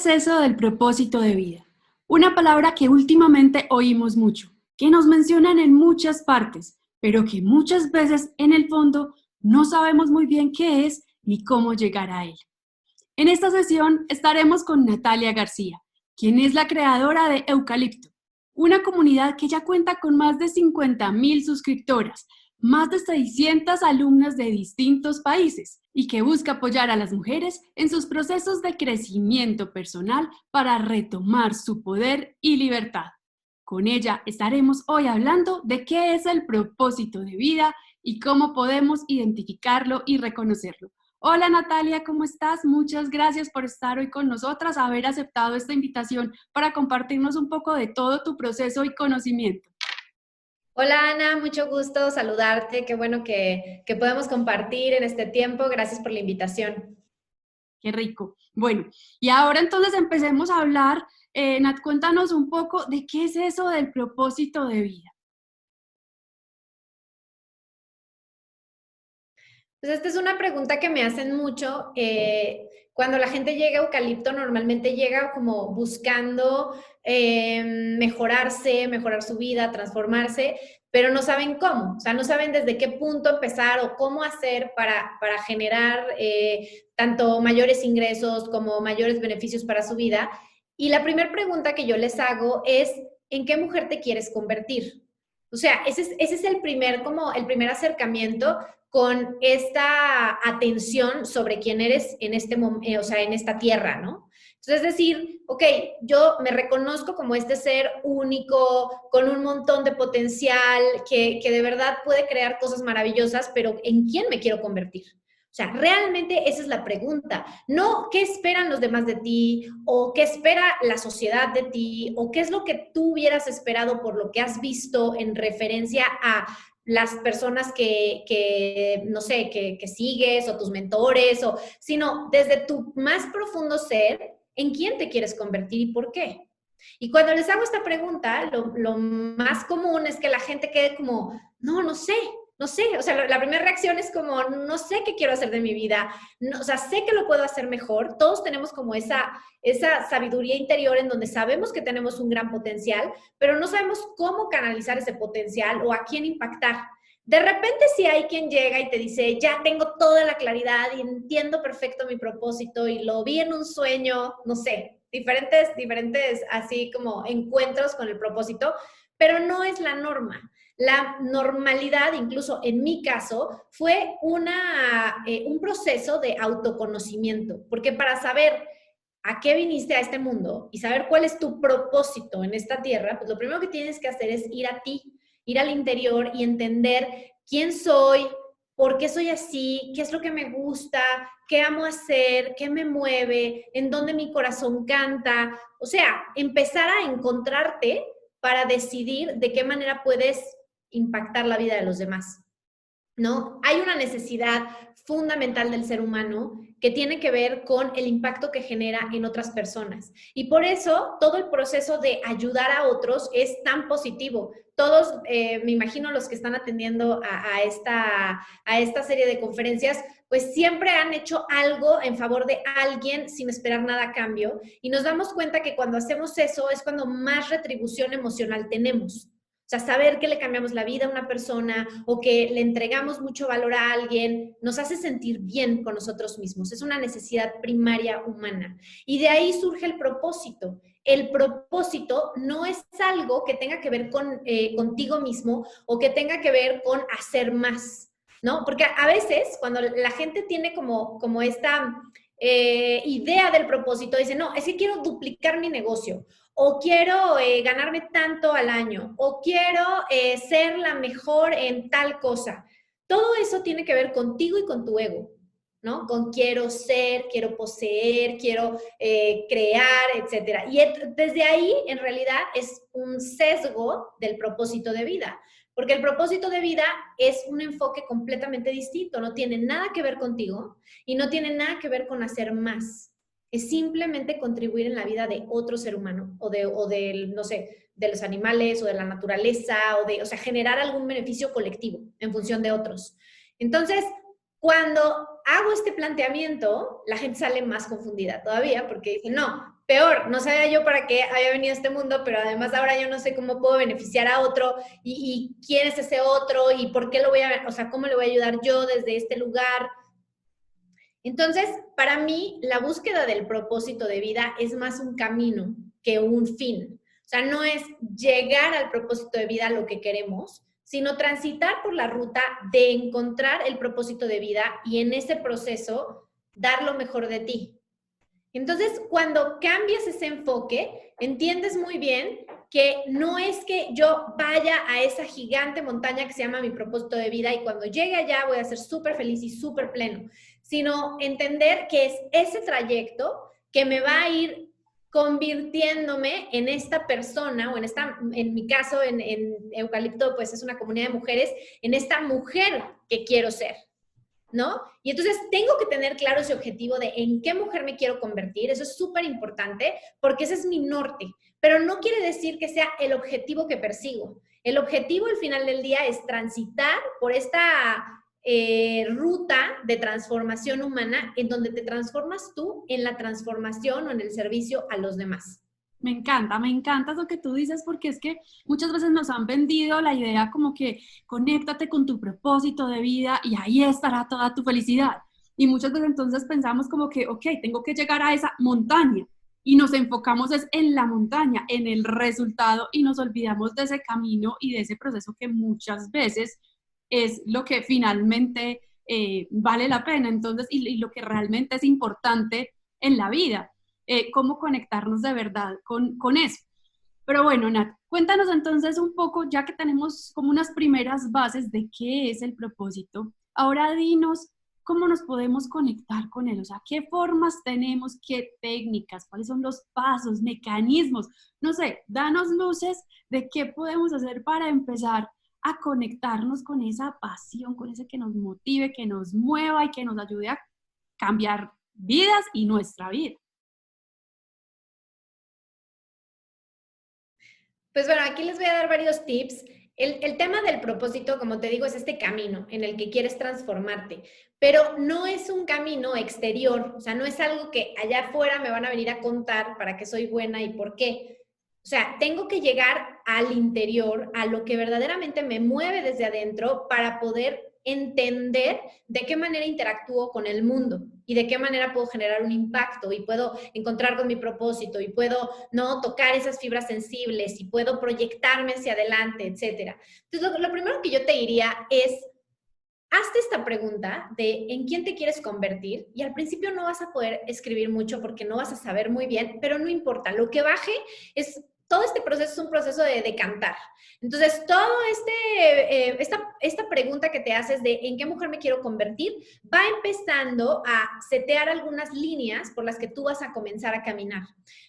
es eso del propósito de vida? Una palabra que últimamente oímos mucho, que nos mencionan en muchas partes, pero que muchas veces en el fondo no sabemos muy bien qué es ni cómo llegar a él. En esta sesión estaremos con Natalia García, quien es la creadora de Eucalipto, una comunidad que ya cuenta con más de 50,000 suscriptoras, más de 600 alumnas de distintos países y que busca apoyar a las mujeres en sus procesos de crecimiento personal para retomar su poder y libertad. Con ella estaremos hoy hablando de qué es el propósito de vida y cómo podemos identificarlo y reconocerlo. Hola Natalia, ¿cómo estás? Muchas gracias por estar hoy con nosotras, haber aceptado esta invitación para compartirnos un poco de todo tu proceso y conocimiento. Hola Ana, mucho gusto saludarte. Qué bueno que podemos compartir en este tiempo. Gracias por la invitación. Qué rico. Bueno, y ahora entonces empecemos a hablar. Nat, cuéntanos un poco de qué es eso del propósito de vida. Pues esta es una pregunta que me hacen mucho. Cuando la gente llega a Eucalipto, normalmente llega como buscando mejorarse, mejorar su vida, transformarse, pero no saben cómo. O sea, no saben desde qué punto empezar o cómo hacer para generar tanto mayores ingresos como mayores beneficios para su vida. Y la primera pregunta que yo les hago es, ¿en qué mujer te quieres convertir? O sea, ese es el primer acercamiento con esta atención sobre quién eres en o sea, en esta tierra, ¿no? Entonces, es decir, ok, yo me reconozco como este ser único, con un montón de potencial, que de verdad puede crear cosas maravillosas, pero ¿en quién me quiero convertir? O sea, realmente esa es la pregunta. No qué esperan los demás de ti, o qué espera la sociedad de ti, o qué es lo que tú hubieras esperado por lo que has visto en referencia a las personas no sé, que sigues o tus mentores, sino desde tu más profundo ser, ¿en quién te quieres convertir y por qué? Y cuando les hago esta pregunta, lo más común es que la gente quede como, no sé, no sé, o sea, la primera reacción es como, no sé qué quiero hacer de mi vida, no, o sea, sé que lo puedo hacer mejor, todos tenemos como esa sabiduría interior en donde sabemos que tenemos un gran potencial, pero no sabemos cómo canalizar ese potencial o a quién impactar. De repente si hay quien llega y te dice, ya tengo toda la claridad y entiendo perfecto mi propósito y lo vi en un sueño, no sé, diferentes así como encuentros con el propósito, pero no es la norma. La normalidad, incluso en mi caso, fue un proceso de autoconocimiento, porque para saber a qué viniste a este mundo y saber cuál es tu propósito en esta tierra, pues lo primero que tienes que hacer es ir a ti, ir al interior y entender quién soy, por qué soy así, qué es lo que me gusta, qué amo hacer, qué me mueve, en dónde mi corazón canta. O sea, empezar a encontrarte para decidir de qué manera puedes impactar la vida de los demás, ¿no? Hay una necesidad fundamental del ser humano que tiene que ver con el impacto que genera en otras personas. Y por eso todo el proceso de ayudar a otros es tan positivo. Todos, me imagino los que están atendiendo a esta serie de conferencias, pues siempre han hecho algo en favor de alguien sin esperar nada a cambio. Y nos damos cuenta que cuando hacemos eso es cuando más retribución emocional tenemos. O sea, saber que le cambiamos la vida a una persona o que le entregamos mucho valor a alguien nos hace sentir bien con nosotros mismos. Es una necesidad primaria humana. Y de ahí surge el propósito. El propósito no es algo que tenga que ver contigo mismo o que tenga que ver con hacer más, ¿no? Porque a veces cuando la gente tiene como esta idea del propósito, dice, no, es que quiero duplicar mi negocio o quiero ganarme tanto al año, o quiero ser la mejor en tal cosa. Todo eso tiene que ver contigo y con tu ego, ¿no? Con quiero ser, quiero poseer, quiero crear, etc. Y desde ahí, en realidad, es un sesgo del propósito de vida. Porque el propósito de vida es un enfoque completamente distinto, no tiene nada que ver contigo y no tiene nada que ver con hacer más. Es simplemente contribuir en la vida de otro ser humano no sé, de los animales o de la naturaleza o sea, generar algún beneficio colectivo en función de otros. Entonces, cuando hago este planteamiento, la gente sale más confundida todavía porque dice, no, peor, no sabía yo para qué había venido a este mundo, pero además ahora yo no sé cómo puedo beneficiar a otro y quién es ese otro y por qué lo voy a, o sea, cómo le voy a ayudar yo desde este lugar. Entonces, para mí, la búsqueda del propósito de vida es más un camino que un fin. O sea, no es llegar al propósito de vida lo que queremos, sino transitar por la ruta de encontrar el propósito de vida y en ese proceso dar lo mejor de ti. Entonces, cuando cambias ese enfoque, entiendes muy bien que no es que yo vaya a esa gigante montaña que se llama mi propósito de vida y cuando llegue allá voy a ser súper feliz y súper pleno, sino entender que es ese trayecto que me va a ir convirtiéndome en esta persona, o en mi caso, en Eucalipto, pues es una comunidad de mujeres, en esta mujer que quiero ser. ¿No? Y entonces tengo que tener claro ese objetivo de en qué mujer me quiero convertir. Eso es súper importante porque ese es mi norte, pero no quiere decir que sea el objetivo que persigo. El objetivo al final del día es transitar por esta ruta de transformación humana en donde te transformas tú en la transformación o en el servicio a los demás. Me encanta lo que tú dices porque es que muchas veces nos han vendido la idea como que conéctate con tu propósito de vida y ahí estará toda tu felicidad. Y muchas veces entonces pensamos como que, ok, tengo que llegar a esa montaña y nos enfocamos es en la montaña, en el resultado y nos olvidamos de ese camino y de ese proceso que muchas veces es lo que finalmente vale la pena. Entonces, y lo que realmente es importante en la vida. Cómo conectarnos de verdad con eso. Pero bueno, Nat, cuéntanos entonces un poco, ya que tenemos como unas primeras bases de qué es el propósito, ahora dinos cómo nos podemos conectar con él, o sea, qué formas tenemos, qué técnicas, cuáles son los pasos, mecanismos, no sé, danos luces de qué podemos hacer para empezar a conectarnos con esa pasión, con ese que nos motive, que nos mueva y que nos ayude a cambiar vidas y nuestra vida. Pues bueno, aquí les voy a dar varios tips. El tema del propósito, como te digo, es este camino en el que quieres transformarte, pero no es un camino exterior, o sea, no es algo que allá afuera me van a venir a contar para qué soy buena y por qué. O sea, tengo que llegar al interior, a lo que verdaderamente me mueve desde adentro para poder entender de qué manera interactúo con el mundo y de qué manera puedo generar un impacto y puedo encontrar con mi propósito y puedo no tocar esas fibras sensibles y puedo proyectarme hacia adelante, etcétera. Entonces, lo primero que yo te diría es hazte esta pregunta de en quién te quieres convertir y al principio no vas a poder escribir mucho porque no vas a saber muy bien, pero no importa, lo que baje es todo este proceso es un proceso de decantar. Entonces, todo esta pregunta que te haces de en qué mujer me quiero convertir, va empezando a setear algunas líneas por las que tú vas a comenzar a caminar.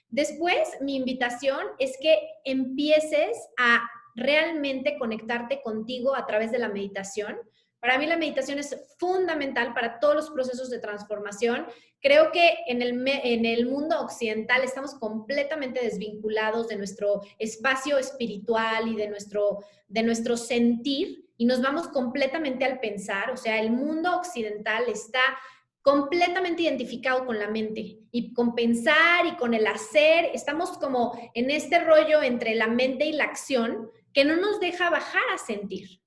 Después, mi invitación es que empieces a realmente conectarte contigo a través de la meditación. Para mí la meditación es fundamental para todos los procesos de transformación. Creo que en el mundo occidental estamos completamente desvinculados de nuestro espacio espiritual y de nuestro sentir y nos vamos completamente al pensar. O sea, el mundo occidental está completamente identificado con la mente y con pensar y con el hacer. Estamos como en este rollo entre la mente y la acción que no nos deja bajar a sentir.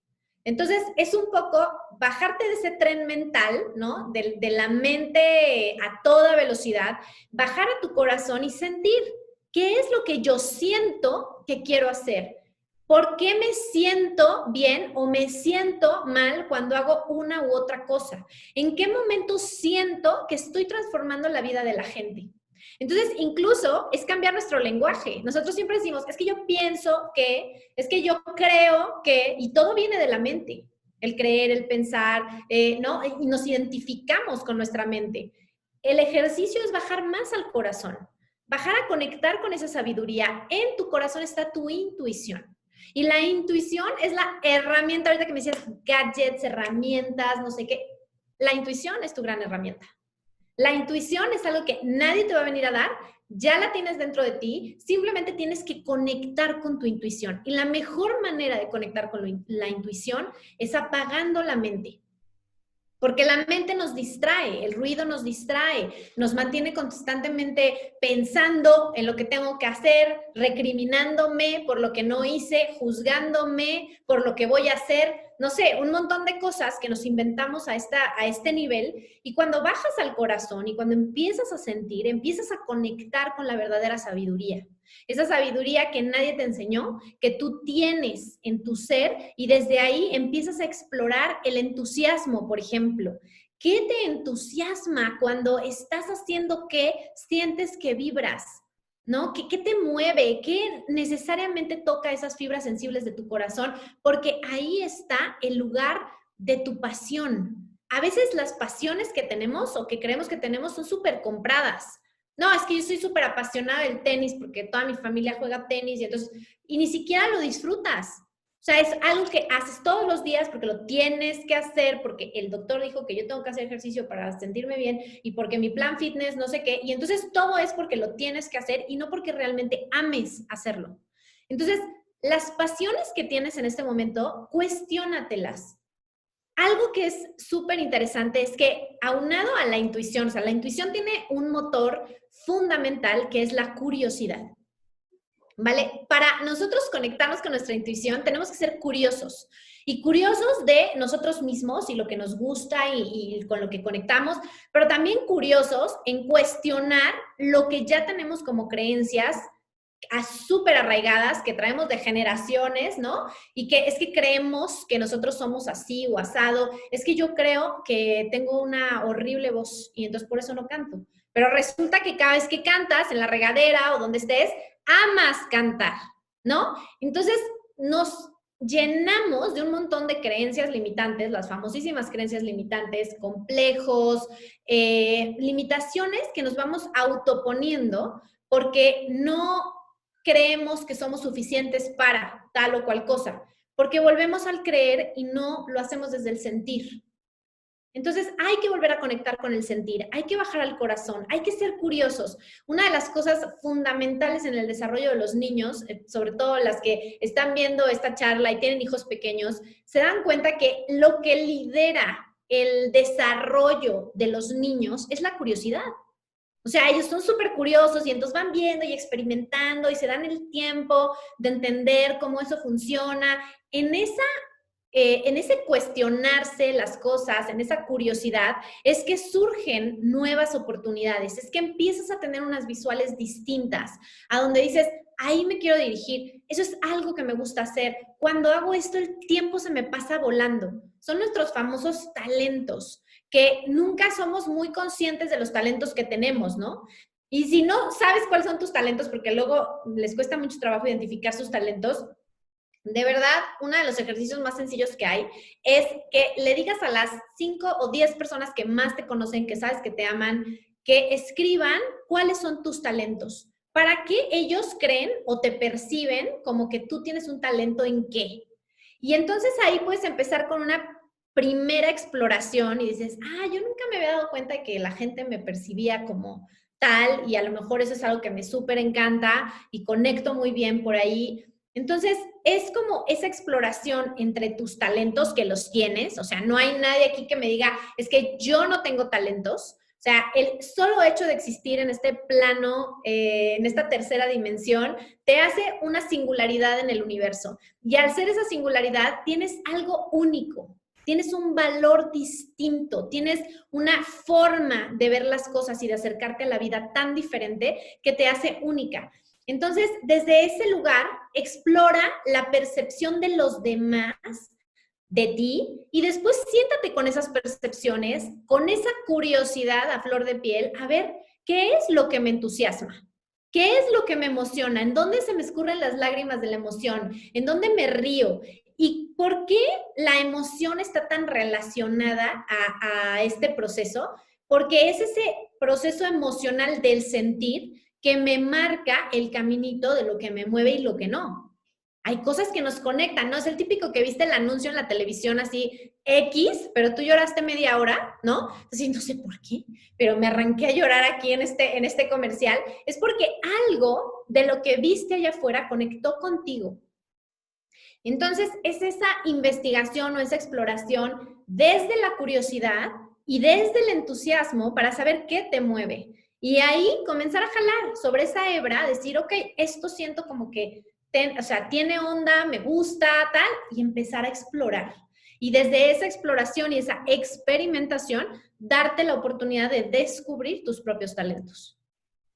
Entonces, es un poco bajarte de ese tren mental, ¿no? De la mente a toda velocidad, bajar a tu corazón y sentir qué es lo que yo siento que quiero hacer. ¿Por qué me siento bien o me siento mal cuando hago una u otra cosa? ¿En qué momento siento que estoy transformando la vida de la gente? Entonces, incluso es cambiar nuestro lenguaje. Nosotros siempre decimos, es que yo pienso que, es que yo creo que, y todo viene de la mente, el creer, el pensar, ¿no? Y nos identificamos con nuestra mente. El ejercicio es bajar más al corazón, bajar a conectar con esa sabiduría. En tu corazón está tu intuición. Y la intuición es la herramienta, ahorita que me decías gadgets, herramientas, no sé qué. La intuición es tu gran herramienta. La intuición es algo que nadie te va a venir a dar, ya la tienes dentro de ti, simplemente tienes que conectar con tu intuición. Y la mejor manera de conectar con la intuición es apagando la mente. Porque la mente nos distrae, el ruido nos distrae, nos mantiene constantemente pensando en lo que tengo que hacer, recriminándome por lo que no hice, juzgándome por lo que voy a hacer, no sé, un montón de cosas que nos inventamos a este nivel. Y cuando bajas al corazón y cuando empiezas a sentir, empiezas a conectar con la verdadera sabiduría. Esa sabiduría que nadie te enseñó, que tú tienes en tu ser, y desde ahí empiezas a explorar el entusiasmo, por ejemplo. ¿Qué te entusiasma cuando estás haciendo qué sientes que vibras? ¿No? ¿Qué te mueve? ¿Qué necesariamente toca esas fibras sensibles de tu corazón? Porque ahí está el lugar de tu pasión. A veces las pasiones que tenemos o que creemos que tenemos son súper compradas. No, es que yo soy súper apasionada del tenis porque toda mi familia juega tenis y ni siquiera lo disfrutas. O sea, es algo que haces todos los días porque lo tienes que hacer, porque el doctor dijo que yo tengo que hacer ejercicio para sentirme bien y porque mi plan fitness, no sé qué. Y entonces todo es porque lo tienes que hacer y no porque realmente ames hacerlo. Entonces, las pasiones que tienes en este momento, cuestiónatelas. Algo que es súper interesante es que aunado a la intuición, o sea, la intuición tiene un motor fundamental que es la curiosidad. ¿Vale? Para nosotros conectarnos con nuestra intuición tenemos que ser curiosos y curiosos de nosotros mismos y lo que nos gusta y con lo que conectamos, pero también curiosos en cuestionar lo que ya tenemos como creencias súper arraigadas que traemos de generaciones, ¿no? Y que es que creemos que nosotros somos así o asado. Es que yo creo que tengo una horrible voz y entonces por eso no canto. Pero resulta que cada vez que cantas en la regadera o donde estés, amas cantar, ¿no? Entonces nos llenamos de un montón de creencias limitantes, las famosísimas creencias limitantes, complejos, limitaciones que nos vamos autoponiendo porque no creemos que somos suficientes para tal o cual cosa, porque volvemos al creer y no lo hacemos desde el sentir. Entonces hay que volver a conectar con el sentir, hay que bajar al corazón, hay que ser curiosos. Una de las cosas fundamentales en el desarrollo de los niños, sobre todo las que están viendo esta charla y tienen hijos pequeños, se dan cuenta que lo que lidera el desarrollo de los niños es la curiosidad. O sea, ellos son súper curiosos y entonces van viendo y experimentando y se dan el tiempo de entender cómo eso funciona. En ese cuestionarse las cosas, en esa curiosidad, es que surgen nuevas oportunidades, es que empiezas a tener unas visuales distintas, a donde dices, ahí me quiero dirigir, eso es algo que me gusta hacer. Cuando hago esto, el tiempo se me pasa volando. Son nuestros famosos talentos, que nunca somos muy conscientes de los talentos que tenemos, ¿no? Y si no sabes cuáles son tus talentos, porque luego les cuesta mucho trabajo identificar sus talentos, de verdad, uno de los ejercicios más sencillos que hay es que le digas a las 5 o 10 personas que más te conocen, que sabes que te aman, que escriban cuáles son tus talentos, para que ellos creen o te perciben como que tú tienes un talento en qué. Y entonces ahí puedes empezar con una primera exploración y dices, yo nunca me había dado cuenta de que la gente me percibía como tal y a lo mejor eso es algo que me súper encanta y conecto muy bien por ahí. Entonces, es como esa exploración entre tus talentos que los tienes, o sea, no hay nadie aquí que me diga, es que yo no tengo talentos. O sea, el solo hecho de existir en este plano, en esta tercera dimensión, te hace una singularidad en el universo. Y al ser esa singularidad, tienes algo único, tienes un valor distinto, tienes una forma de ver las cosas y de acercarte a la vida tan diferente que te hace única. Entonces, desde ese lugar, explora la percepción de los demás de ti y después siéntate con esas percepciones, con esa curiosidad a flor de piel, a ver qué es lo que me entusiasma, qué es lo que me emociona, en dónde se me escurren las lágrimas de la emoción, en dónde me río y por qué la emoción está tan relacionada a este proceso, porque es ese proceso emocional del sentir que me marca el caminito de lo que me mueve y lo que no. Hay cosas que nos conectan, ¿no? Es el típico que viste el anuncio en la televisión así, X, pero tú lloraste media hora, ¿no? Así, no sé por qué, pero me arranqué a llorar aquí en este comercial. Es porque algo de lo que viste allá afuera conectó contigo. Entonces, es esa investigación o esa exploración desde la curiosidad y desde el entusiasmo para saber qué te mueve. Y ahí comenzar a jalar sobre esa hebra, decir, ok, esto siento como que, tiene onda, me gusta, tal, y empezar a explorar. Y desde esa exploración y esa experimentación, darte la oportunidad de descubrir tus propios talentos.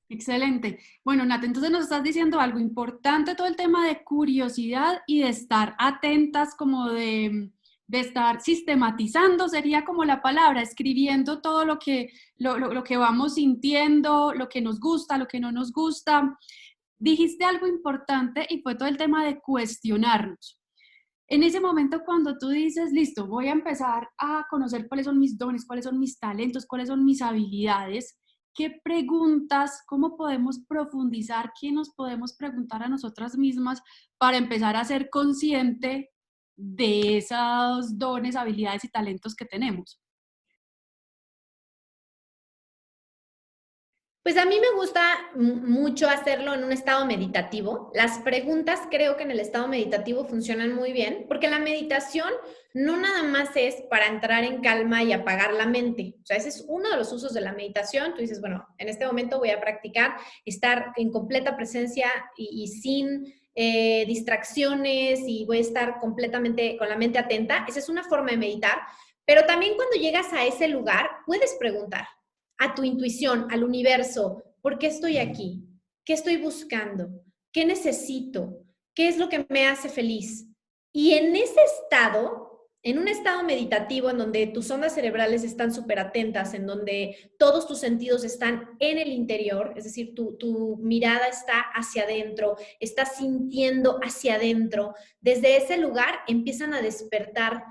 Excelente. Bueno, Nat, entonces nos estás diciendo algo importante, todo el tema de curiosidad y de estar atentas, como de estar sistematizando, sería como la palabra, escribiendo todo lo que vamos sintiendo, lo que nos gusta, lo que no nos gusta. Dijiste algo importante y fue todo el tema de cuestionarnos. En ese momento cuando tú dices, listo, voy a empezar a conocer cuáles son mis dones, cuáles son mis talentos, cuáles son mis habilidades, ¿qué preguntas, cómo podemos profundizar, qué nos podemos preguntar a nosotras mismas para empezar a ser consciente de esos dones, habilidades y talentos que tenemos? Pues a mí me gusta mucho hacerlo en un estado meditativo. Las preguntas creo que en el estado meditativo funcionan muy bien, porque la meditación no nada más es para entrar en calma y apagar la mente. O sea, ese es uno de los usos de la meditación. Tú dices, bueno, en este momento voy a practicar estar en completa presencia y sin distracciones y voy a estar completamente con la mente atenta. Esa es una forma de meditar. Pero también cuando llegas a ese lugar, puedes preguntar a tu intuición, al universo, ¿por qué estoy aquí? ¿Qué estoy buscando? ¿Qué necesito? ¿Qué es lo que me hace feliz? Y en ese estado, en un estado meditativo en donde tus ondas cerebrales están súper atentas, en donde todos tus sentidos están en el interior, es decir, tu mirada está hacia adentro, estás sintiendo hacia adentro, desde ese lugar empiezan a despertar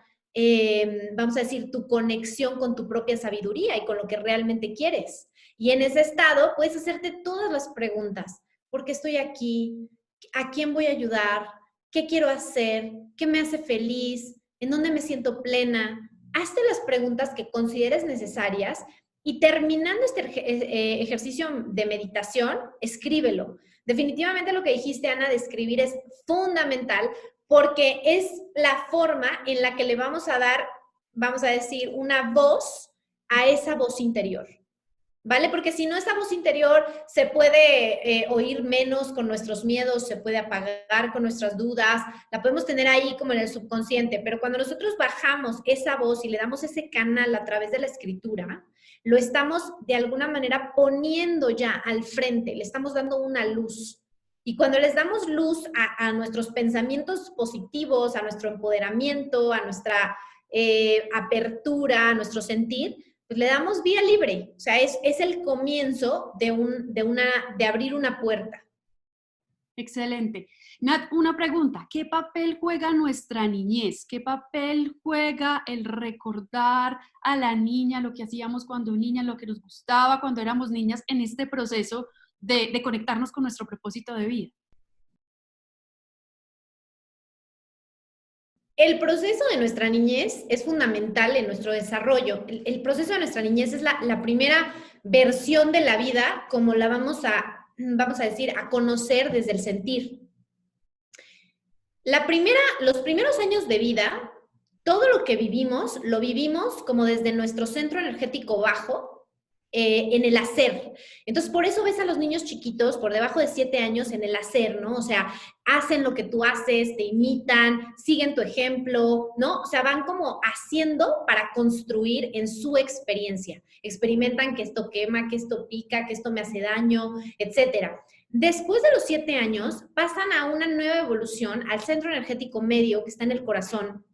vamos a decir, tu conexión con tu propia sabiduría y con lo que realmente quieres. Y en ese estado puedes hacerte todas las preguntas. ¿Por qué estoy aquí? ¿A quién voy a ayudar? ¿Qué quiero hacer? ¿Qué me hace feliz? ¿En dónde me siento plena? Hazte las preguntas que consideres necesarias y terminando este ejercicio de meditación, escríbelo. Definitivamente lo que dijiste, Ana, de escribir es fundamental porque es la forma en la que le vamos a dar, vamos a decir, una voz a esa voz interior, ¿vale? Porque si no, esa voz interior se puede oír menos con nuestros miedos, se puede apagar con nuestras dudas, la podemos tener ahí como en el subconsciente, pero cuando nosotros bajamos esa voz y le damos ese canal a través de la escritura, lo estamos de alguna manera poniendo ya al frente, le estamos dando una luz. Y cuando les damos luz a nuestros pensamientos positivos, a nuestro empoderamiento, a nuestra apertura, a nuestro sentir, pues le damos vía libre. O sea, es el comienzo de abrir una puerta. Excelente. Nat, una pregunta. ¿Qué papel juega nuestra niñez? ¿Qué papel juega el recordar a la niña, lo que hacíamos cuando niñas, lo que nos gustaba cuando éramos niñas en este proceso de conectarnos con nuestro propósito de vida? El proceso de nuestra niñez es fundamental en nuestro desarrollo. El proceso de nuestra niñez es la primera versión de la vida, como la vamos a decir, a conocer desde el sentir. Los primeros años de vida, todo lo que vivimos, lo vivimos como desde nuestro centro energético bajo, en el hacer. Entonces, por eso ves a los niños chiquitos por debajo de 7 años en el hacer, ¿no? O sea, hacen lo que tú haces, te imitan, siguen tu ejemplo, ¿no? O sea, van como haciendo para construir en su experiencia. Experimentan que esto quema, que esto pica, que esto me hace daño, etcétera. Después de los 7 años, pasan a una nueva evolución, al centro energético medio que está en el corazón,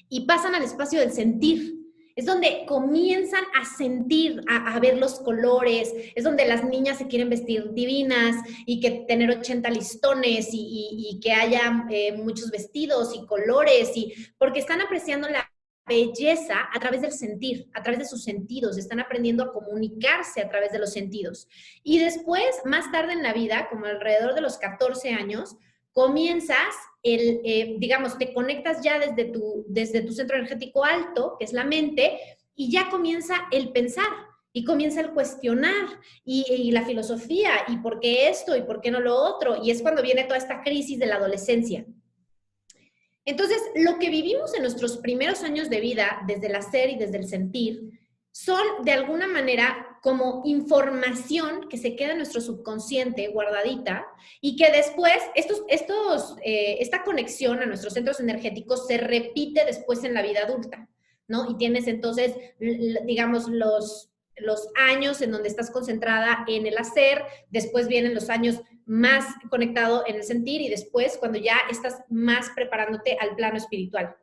y pasan al espacio del sentir. Es donde comienzan a sentir, a ver los colores, es donde las niñas se quieren vestir divinas y que tener 80 listones y que haya muchos vestidos y colores, porque están apreciando la belleza a través del sentir, a través de sus sentidos, están aprendiendo a comunicarse a través de los sentidos. Y después, más tarde en la vida, como alrededor de los 14 años, comienzas, digamos, te conectas ya desde tu centro energético alto, que es la mente, y ya comienza el pensar, y comienza el cuestionar, y la filosofía, y por qué esto, y por qué no lo otro, y es cuando viene toda esta crisis de la adolescencia. Entonces, lo que vivimos en nuestros primeros años de vida, desde el hacer y desde el sentir, son de alguna manera como información que se queda en nuestro subconsciente guardadita y que después esta conexión a nuestros centros energéticos se repite después en la vida adulta, ¿no? Y tienes entonces, digamos, los años en donde estás concentrada en el hacer, después vienen los años más conectado en el sentir y después cuando ya estás más preparándote al plano espiritual,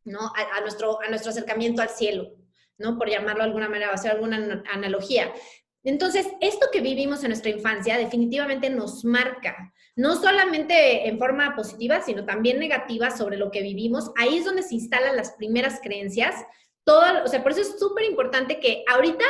¿no? A nuestro acercamiento al cielo, ¿no? Por llamarlo de alguna manera, o hacer alguna analogía. Entonces, esto que vivimos en nuestra infancia definitivamente nos marca, no solamente en forma positiva, sino también negativa sobre lo que vivimos. Ahí es donde se instalan las primeras creencias. O sea, por eso es súper importante que ahorita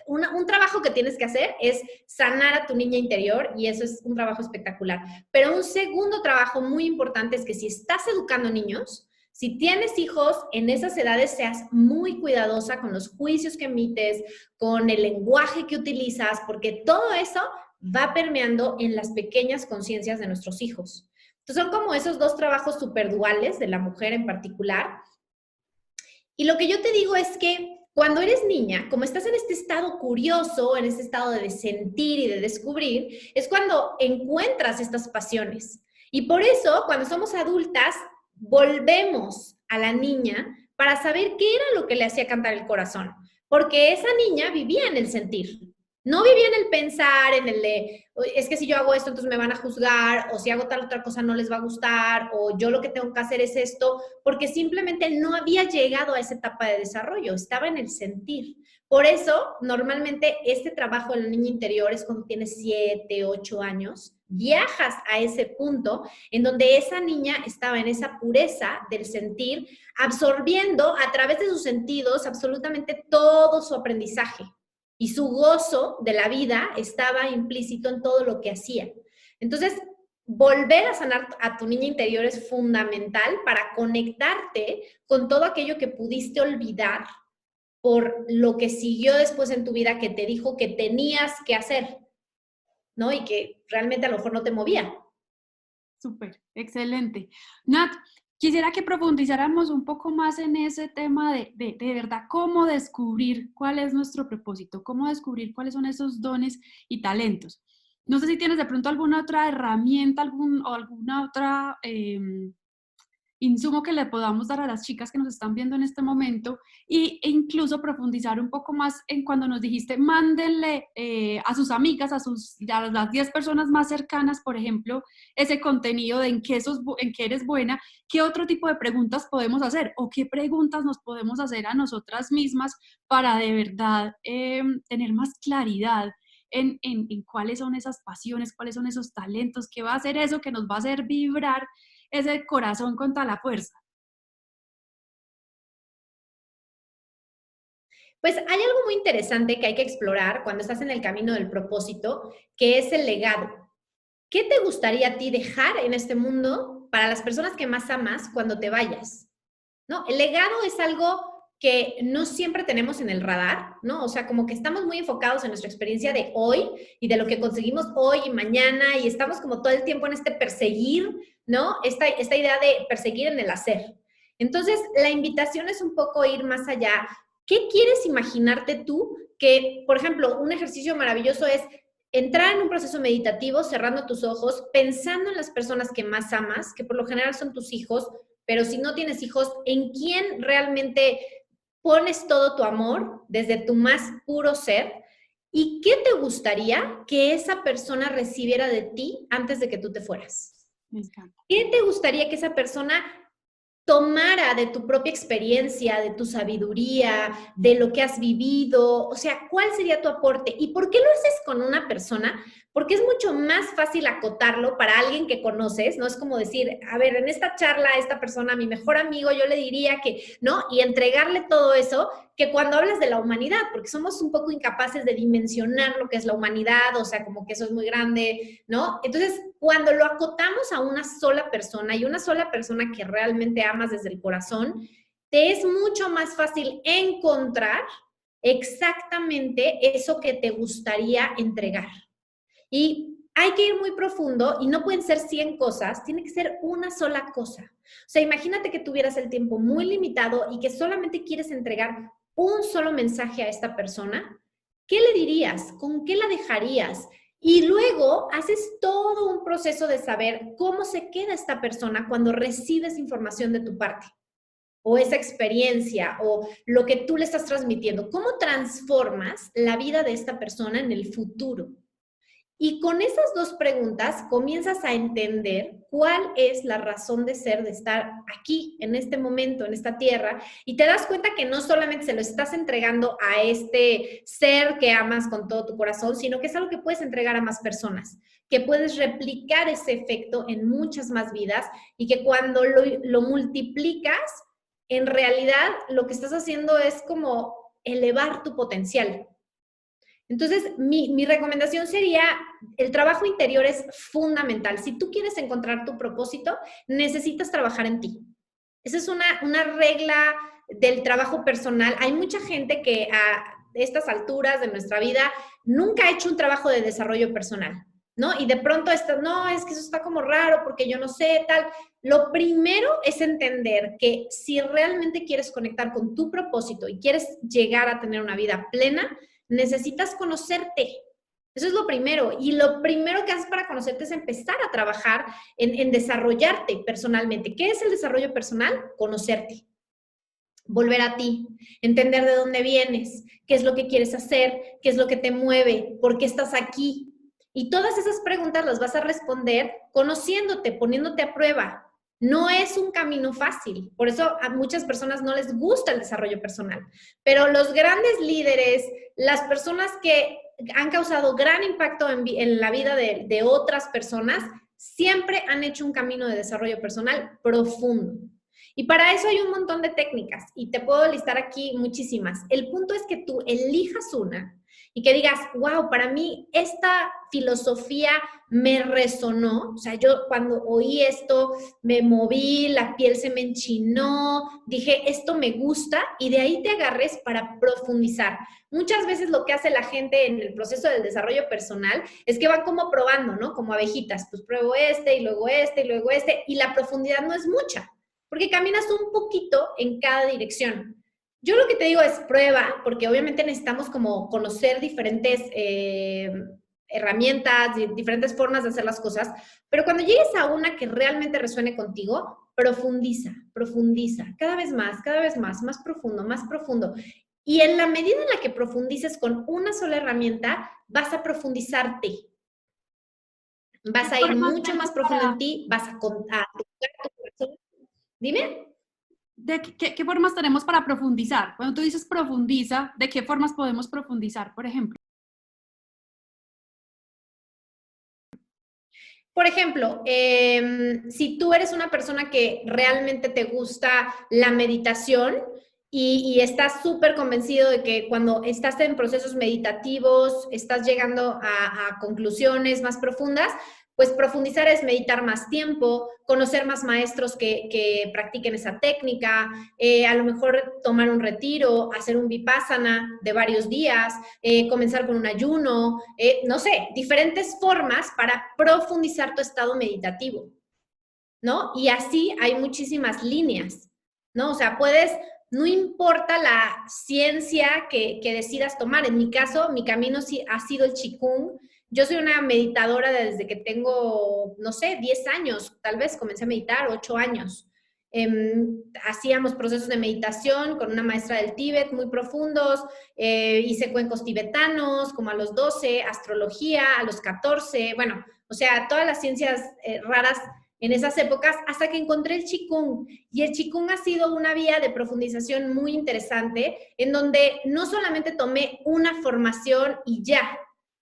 un trabajo que tienes que hacer es sanar a tu niña interior y eso es un trabajo espectacular. Pero un segundo trabajo muy importante es que si estás educando niños, si tienes hijos en esas edades, seas muy cuidadosa con los juicios que emites, con el lenguaje que utilizas, porque todo eso va permeando en las pequeñas conciencias de nuestros hijos. Entonces son como esos dos trabajos súper duales de la mujer en particular. Y lo que yo te digo es que cuando eres niña, como estás en este estado curioso, en este estado de sentir y de descubrir, es cuando encuentras estas pasiones. Y por eso, cuando somos adultas, volvemos a la niña para saber qué era lo que le hacía cantar el corazón. Porque esa niña vivía en el sentir. No vivía en el pensar, en el de, es que si yo hago esto, entonces me van a juzgar, o si hago tal otra cosa no les va a gustar, o yo lo que tengo que hacer es esto, porque simplemente no había llegado a esa etapa de desarrollo, estaba en el sentir. Por eso, normalmente, este trabajo del niño interior es cuando tienes 7, 8 años, viajas a ese punto en donde esa niña estaba en esa pureza del sentir, absorbiendo a través de sus sentidos absolutamente todo su aprendizaje. Y su gozo de la vida estaba implícito en todo lo que hacía. Entonces, volver a sanar a tu niña interior es fundamental para conectarte con todo aquello que pudiste olvidar por lo que siguió después en tu vida que te dijo que tenías que hacer, ¿no? Y que realmente a lo mejor no te movía. Súper, excelente. Nat, quisiera que profundizáramos un poco más en ese tema de verdad cómo descubrir cuál es nuestro propósito, cómo descubrir cuáles son esos dones y talentos. No sé si tienes de pronto alguna otra herramienta o alguna otra insumo que le podamos dar a las chicas que nos están viendo en este momento e incluso profundizar un poco más en cuando nos dijiste, mándenle a sus amigas, a las 10 personas más cercanas, por ejemplo, ese contenido de en qué eres buena, qué otro tipo de preguntas podemos hacer o qué preguntas nos podemos hacer a nosotras mismas para de verdad tener más claridad en cuáles son esas pasiones, cuáles son esos talentos, qué va a ser eso que nos va a hacer vibrar ese corazón con toda la fuerza. Pues hay algo muy interesante que hay que explorar cuando estás en el camino del propósito, que es el legado. ¿Qué te gustaría a ti dejar en este mundo para las personas que más amas cuando te vayas? ¿No? El legado es algo que no siempre tenemos en el radar, ¿no? O sea, como que estamos muy enfocados en nuestra experiencia de hoy y de lo que conseguimos hoy y mañana y estamos como todo el tiempo en este perseguir, ¿no? Esta idea de perseguir en el hacer. Entonces, la invitación es un poco ir más allá. ¿Qué quieres imaginarte tú? Que, por ejemplo, un ejercicio maravilloso es entrar en un proceso meditativo, cerrando tus ojos, pensando en las personas que más amas, que por lo general son tus hijos, pero si no tienes hijos, ¿en quién realmente pones todo tu amor desde tu más puro ser? ¿Y qué te gustaría que esa persona recibiera de ti antes de que tú te fueras? Me encanta. ¿Qué te gustaría que esa persona tomara de tu propia experiencia, de tu sabiduría, de lo que has vivido? O sea, ¿cuál sería tu aporte? ¿Y por qué lo haces con una persona? Porque es mucho más fácil acotarlo para alguien que conoces, ¿no? Es como decir, a ver, en esta charla, esta persona, mi mejor amigo, yo le diría que, ¿no? Y entregarle todo eso, que cuando hablas de la humanidad, porque somos un poco incapaces de dimensionar lo que es la humanidad, o sea, como que eso es muy grande, ¿no? Entonces, cuando lo acotamos a una sola persona y una sola persona que realmente amas desde el corazón, te es mucho más fácil encontrar exactamente eso que te gustaría entregar. Y hay que ir muy profundo y no pueden ser 100 cosas, tiene que ser una sola cosa. O sea, imagínate que tuvieras el tiempo muy limitado y que solamente quieres entregar un solo mensaje a esta persona. ¿Qué le dirías? ¿Con qué la dejarías? Y luego haces todo un proceso de saber cómo se queda esta persona cuando recibes información de tu parte, o esa experiencia, o lo que tú le estás transmitiendo. ¿Cómo transformas la vida de esta persona en el futuro? Y con esas dos preguntas comienzas a entender cuál es la razón de ser de estar aquí, en este momento, en esta tierra, y te das cuenta que no solamente se lo estás entregando a este ser que amas con todo tu corazón, sino que es algo que puedes entregar a más personas, que puedes replicar ese efecto en muchas más vidas y que cuando lo multiplicas, en realidad lo que estás haciendo es como elevar tu potencial. Entonces, mi recomendación sería, el trabajo interior es fundamental. Si tú quieres encontrar tu propósito, necesitas trabajar en ti. Esa es una regla del trabajo personal. Hay mucha gente que a estas alturas de nuestra vida nunca ha hecho un trabajo de desarrollo personal, ¿no? Y de pronto no, es que eso está como raro porque yo no sé, tal. Lo primero es entender que si realmente quieres conectar con tu propósito y quieres llegar a tener una vida plena, necesitas conocerte. Eso es lo primero. Y lo primero que haces para conocerte es empezar a trabajar en desarrollarte personalmente. ¿Qué es el desarrollo personal? Conocerte. Volver a ti, entender de dónde vienes, qué es lo que quieres hacer, qué es lo que te mueve, por qué estás aquí. Y todas esas preguntas las vas a responder conociéndote, poniéndote a prueba. No es un camino fácil, por eso a muchas personas no les gusta el desarrollo personal, pero los grandes líderes, las personas que han causado gran impacto en la vida de otras personas, siempre han hecho un camino de desarrollo personal profundo. Y para eso hay un montón de técnicas y te puedo listar aquí muchísimas. El punto es que tú elijas una y que digas, wow, para mí esta filosofía me resonó. O sea, yo cuando oí esto me moví, la piel se me enchinó, dije, esto me gusta, y de ahí te agarres para profundizar. Muchas veces lo que hace la gente en el proceso del desarrollo personal es que van como probando, ¿no? Como abejitas, pues pruebo este y luego este y luego este, y la profundidad no es mucha, porque caminas un poquito en cada dirección. Yo lo que te digo es prueba, porque obviamente necesitamos como conocer diferentes herramientas, diferentes formas de hacer las cosas, pero cuando llegues a una que realmente resuene contigo, profundiza, profundiza, cada vez más profundo, más profundo. Y en la medida en la que profundices con una sola herramienta, vas a profundizarte. Vas a ir mucho más profundo en ti, vas a tocar tu corazón. Dime. ¿De qué formas tenemos para profundizar? Cuando tú dices profundiza, ¿de qué formas podemos profundizar, por ejemplo? Por ejemplo, si tú eres una persona que realmente te gusta la meditación y estás súper convencido de que cuando estás en procesos meditativos estás llegando a conclusiones más profundas, pues profundizar es meditar más tiempo, conocer más maestros que practiquen esa técnica, a lo mejor tomar un retiro, hacer un vipassana de varios días, comenzar con un ayuno, no sé, diferentes formas para profundizar tu estado meditativo, ¿no? Y así hay muchísimas líneas, ¿no? O sea, no importa la ciencia que decidas tomar. En mi caso, mi camino ha sido el Qigong. Yo soy una meditadora desde que tengo, no sé, 10 años, tal vez comencé a meditar, 8 años. Hacíamos procesos de meditación con una maestra del Tíbet muy profundos, hice cuencos tibetanos como a los 12, astrología a los 14, bueno, o sea, todas las ciencias raras en esas épocas, hasta que encontré el Qigong. Y el Qigong ha sido una vía de profundización muy interesante, en donde no solamente tomé una formación y ya,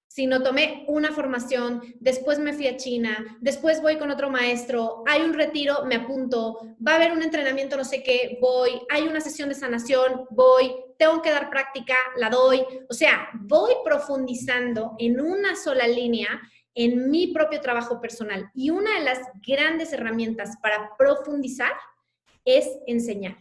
sino tomé una formación, después me fui a China, después voy con otro maestro, hay un retiro, me apunto, va a haber un entrenamiento, no sé qué, voy, hay una sesión de sanación, voy, tengo que dar práctica, la doy. O sea, voy profundizando en una sola línea en mi propio trabajo personal. Y una de las grandes herramientas para profundizar es enseñar,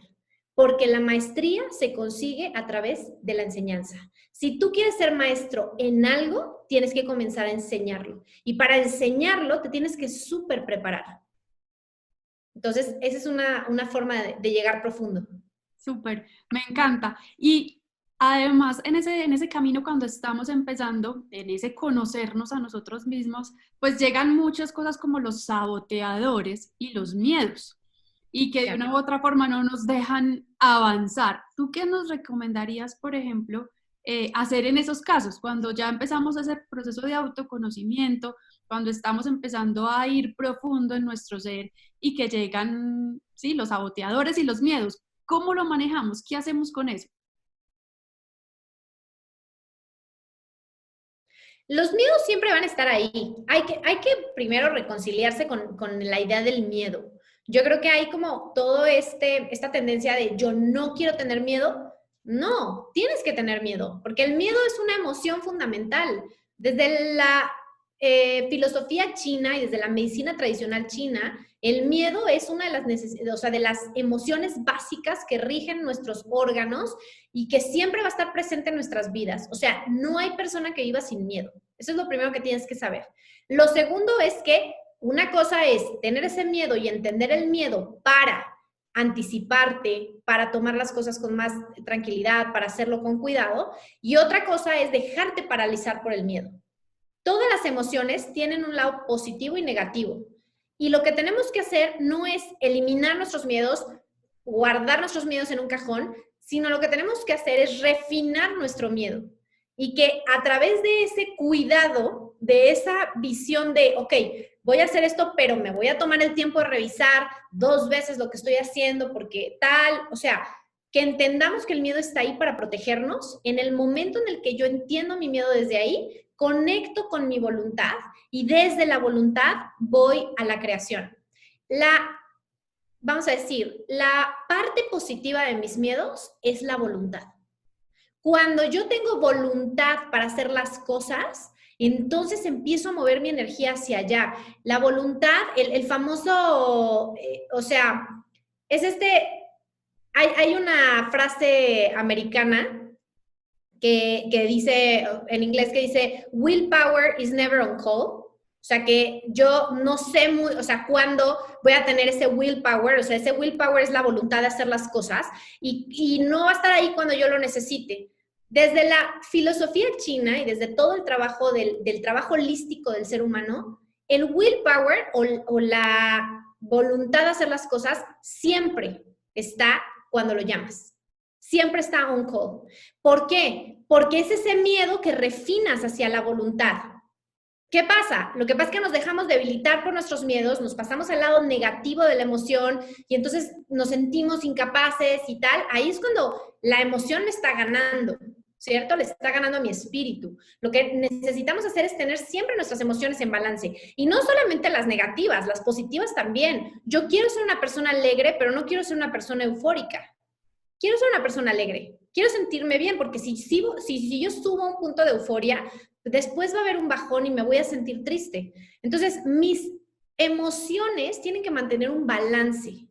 porque la maestría se consigue a través de la enseñanza. Si tú quieres ser maestro en algo, tienes que comenzar a enseñarlo. Y para enseñarlo, te tienes que súper preparar. Entonces, esa es una forma de llegar profundo. Súper, me encanta. Y además, en ese camino, cuando estamos empezando, en ese conocernos a nosotros mismos, pues llegan muchas cosas como los saboteadores y los miedos, y que de Ya. una u otra forma no nos dejan avanzar. ¿Tú qué nos recomendarías, por ejemplo, hacer en esos casos, cuando ya empezamos ese proceso de autoconocimiento, cuando estamos empezando a ir profundo en nuestro ser y que llegan, sí, los saboteadores y los miedos? ¿Cómo lo manejamos? ¿Qué hacemos con eso? Los miedos siempre van a estar ahí. Hay que primero reconciliarse con la idea del miedo. Yo creo que hay como todo esta tendencia de yo no quiero tener miedo. No, tienes que tener miedo, porque el miedo es una emoción fundamental. Desde la filosofía china y desde la medicina tradicional china, el miedo es una de las o sea, de las emociones básicas que rigen nuestros órganos y que siempre va a estar presente en nuestras vidas. O sea, no hay persona que viva sin miedo. Eso es lo primero que tienes que saber. Lo segundo es que una cosa es tener ese miedo y entender el miedo para anticiparte, para tomar las cosas con más tranquilidad, para hacerlo con cuidado. Y otra cosa es dejarte paralizar por el miedo. Todas las emociones tienen un lado positivo y negativo. Y lo que tenemos que hacer no es eliminar nuestros miedos, guardar nuestros miedos en un cajón, sino lo que tenemos que hacer es refinar nuestro miedo. Y que a través de ese cuidado, de esa visión de, ok, voy a hacer esto, pero me voy a tomar el tiempo de revisar 2 veces lo que estoy haciendo, porque tal, o sea, que entendamos que el miedo está ahí para protegernos. En el momento en el que yo entiendo mi miedo desde ahí, conecto con mi voluntad y desde la voluntad voy a la creación. Vamos a decir, la parte positiva de mis miedos es la voluntad. Cuando yo tengo voluntad para hacer las cosas, entonces empiezo a mover mi energía hacia allá. La voluntad, el famoso, o sea, es hay una frase americana que dice, en inglés que dice, willpower is never on call. O sea, que yo no sé muy, o sea, cuándo voy a tener ese willpower, o sea, ese willpower es la voluntad de hacer las cosas y no va a estar ahí cuando yo lo necesite. Desde la filosofía china y desde todo el trabajo del trabajo holístico del ser humano, el willpower o la voluntad de hacer las cosas siempre está cuando lo llamas. Siempre está on call. ¿Por qué? Porque es ese miedo que refinas hacia la voluntad. ¿Qué pasa? Lo que pasa es que nos dejamos debilitar por nuestros miedos, nos pasamos al lado negativo de la emoción y entonces nos sentimos incapaces y tal. Ahí es cuando la emoción me está ganando, ¿cierto? Le está ganando a mi espíritu. Lo que necesitamos hacer es tener siempre nuestras emociones en balance. Y no solamente las negativas, las positivas también. Yo quiero ser una persona alegre, pero no quiero ser una persona eufórica. Quiero ser una persona alegre, quiero sentirme bien, porque si yo subo a un punto de euforia, después va a haber un bajón y me voy a sentir triste. Entonces, mis emociones tienen que mantener un balance.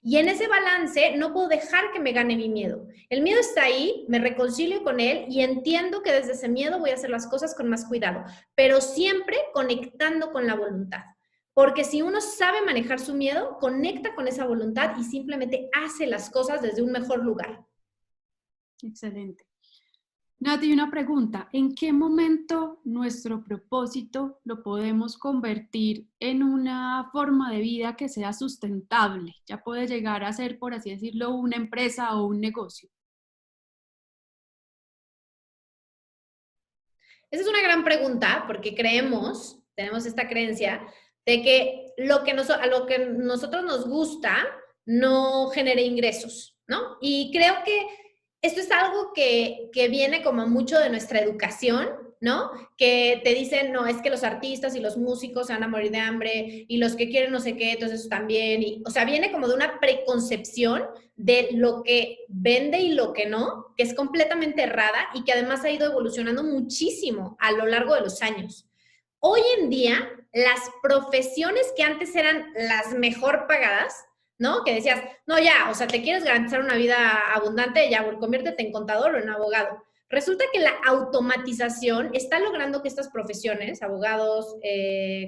Y en ese balance no puedo dejar que me gane mi miedo. El miedo está ahí, me reconcilio con él y entiendo que desde ese miedo voy a hacer las cosas con más cuidado, pero siempre conectando con la voluntad. Porque si uno sabe manejar su miedo, conecta con esa voluntad y simplemente hace las cosas desde un mejor lugar. Excelente. Nati, una pregunta. ¿En qué momento nuestro propósito lo podemos convertir en una forma de vida que sea sustentable? Ya puede llegar a ser, por así decirlo, una empresa o un negocio. Esa es una gran pregunta porque tenemos esta creencia de que a lo que nosotros nos gusta no genere ingresos, ¿no? Y creo que esto es algo que viene como mucho de nuestra educación, ¿no? Que te dicen, no, es que los artistas y los músicos se van a morir de hambre y los que quieren no sé qué, entonces también. O sea, viene como de una preconcepción de lo que vende y lo que no, que es completamente errada y que además ha ido evolucionando muchísimo a lo largo de los años. Hoy en día, las profesiones que antes eran las mejor pagadas, ¿no? Que decías, no, ya, o sea, te quieres garantizar una vida abundante, ya, conviértete en contador o en abogado. Resulta que la automatización está logrando que estas profesiones, abogados,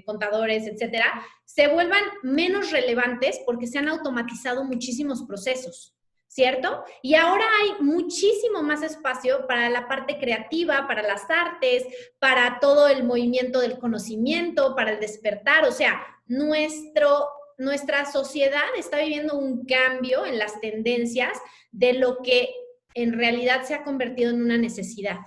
contadores, etcétera, se vuelvan menos relevantes porque se han automatizado muchísimos procesos, ¿cierto? Y ahora hay muchísimo más espacio para la parte creativa, para las artes, para todo el movimiento del conocimiento, para el despertar. O sea, nuestra sociedad está viviendo un cambio en las tendencias de lo que en realidad se ha convertido en una necesidad.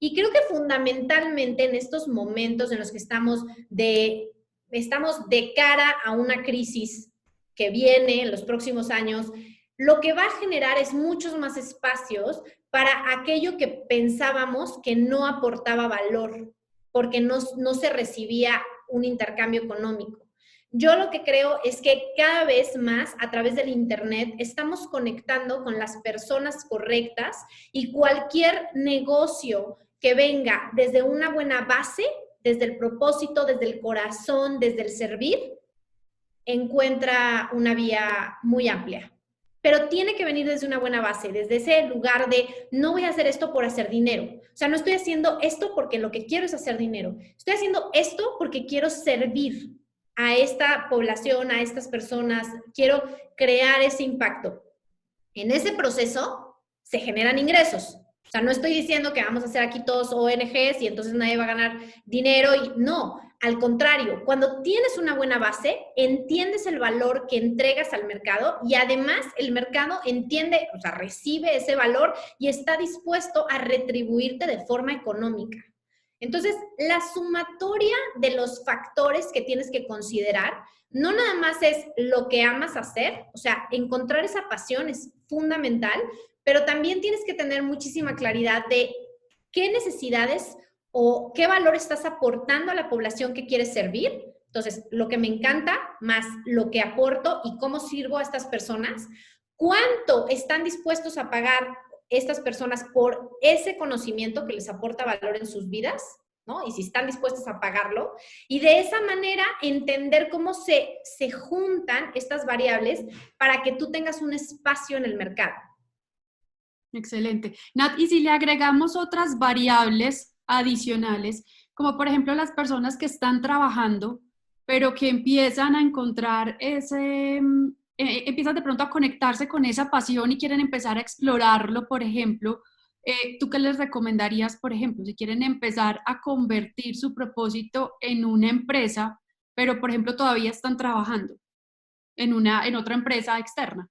Y creo que fundamentalmente en estos momentos en los que estamos de cara a una crisis que viene en los próximos años, lo que va a generar es muchos más espacios para aquello que pensábamos que no aportaba valor, porque no se recibía un intercambio económico. Yo lo que creo es que cada vez más a través del Internet estamos conectando con las personas correctas y cualquier negocio que venga desde una buena base, desde el propósito, desde el corazón, desde el servir, encuentra una vía muy amplia. Pero tiene que venir desde una buena base, desde ese lugar de no voy a hacer esto por hacer dinero. O sea, no estoy haciendo esto porque lo que quiero es hacer dinero. Estoy haciendo esto porque quiero servir a esta población, a estas personas, quiero crear ese impacto. En ese proceso se generan ingresos. O sea, no estoy diciendo que vamos a hacer aquí todos ONGs y entonces nadie va a ganar dinero. No, al contrario, cuando tienes una buena base, entiendes el valor que entregas al mercado y además el mercado entiende, o sea, recibe ese valor y está dispuesto a retribuirte de forma económica. Entonces, la sumatoria de los factores que tienes que considerar no nada más es lo que amas hacer, o sea, encontrar esa pasión es fundamental, pero también tienes que tener muchísima claridad de qué necesidades o qué valor estás aportando a la población que quieres servir. Entonces, lo que me encanta, más lo que aporto y cómo sirvo a estas personas, cuánto están dispuestos a pagar estas personas por ese conocimiento que les aporta valor en sus vidas, ¿no? Y si están dispuestos a pagarlo. Y de esa manera entender cómo se juntan estas variables para que tú tengas un espacio en el mercado. Excelente. Nat, y si le agregamos otras variables adicionales, como por ejemplo las personas que están trabajando, pero que empiezan a encontrar empiezan de pronto a conectarse con esa pasión y quieren empezar a explorarlo, por ejemplo, ¿tú qué les recomendarías, por ejemplo, si quieren empezar a convertir su propósito en una empresa, pero por ejemplo todavía están trabajando en otra empresa externa?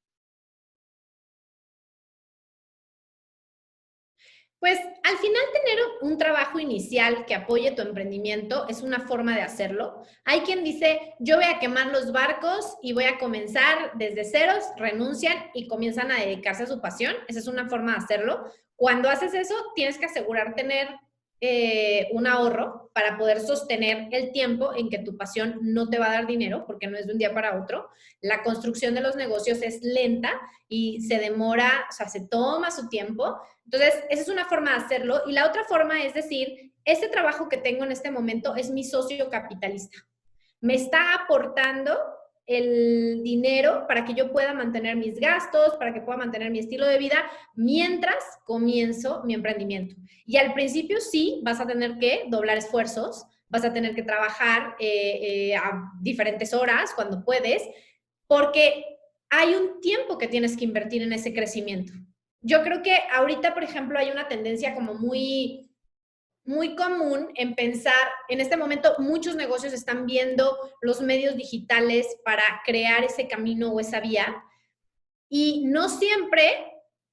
Pues al final tener un trabajo inicial que apoye tu emprendimiento es una forma de hacerlo. Hay quien dice, yo voy a quemar los barcos y voy a comenzar desde ceros, renuncian y comienzan a dedicarse a su pasión. Esa es una forma de hacerlo. Cuando haces eso, tienes que asegurar tener un ahorro para poder sostener el tiempo en que tu pasión no te va a dar dinero, porque no es de un día para otro. La construcción de los negocios es lenta y se demora, o sea, se toma su tiempo. Entonces, esa es una forma de hacerlo. Y la otra forma es decir, este trabajo que tengo en este momento es mi socio capitalista. Me está aportando el dinero para que yo pueda mantener mis gastos, para que pueda mantener mi estilo de vida mientras comienzo mi emprendimiento. Y al principio sí vas a tener que doblar esfuerzos, vas a tener que trabajar a diferentes horas cuando puedes, porque hay un tiempo que tienes que invertir en ese crecimiento. Yo creo que ahorita, por ejemplo, hay una tendencia como muy común en pensar, en este momento muchos negocios están viendo los medios digitales para crear ese camino o esa vía y no siempre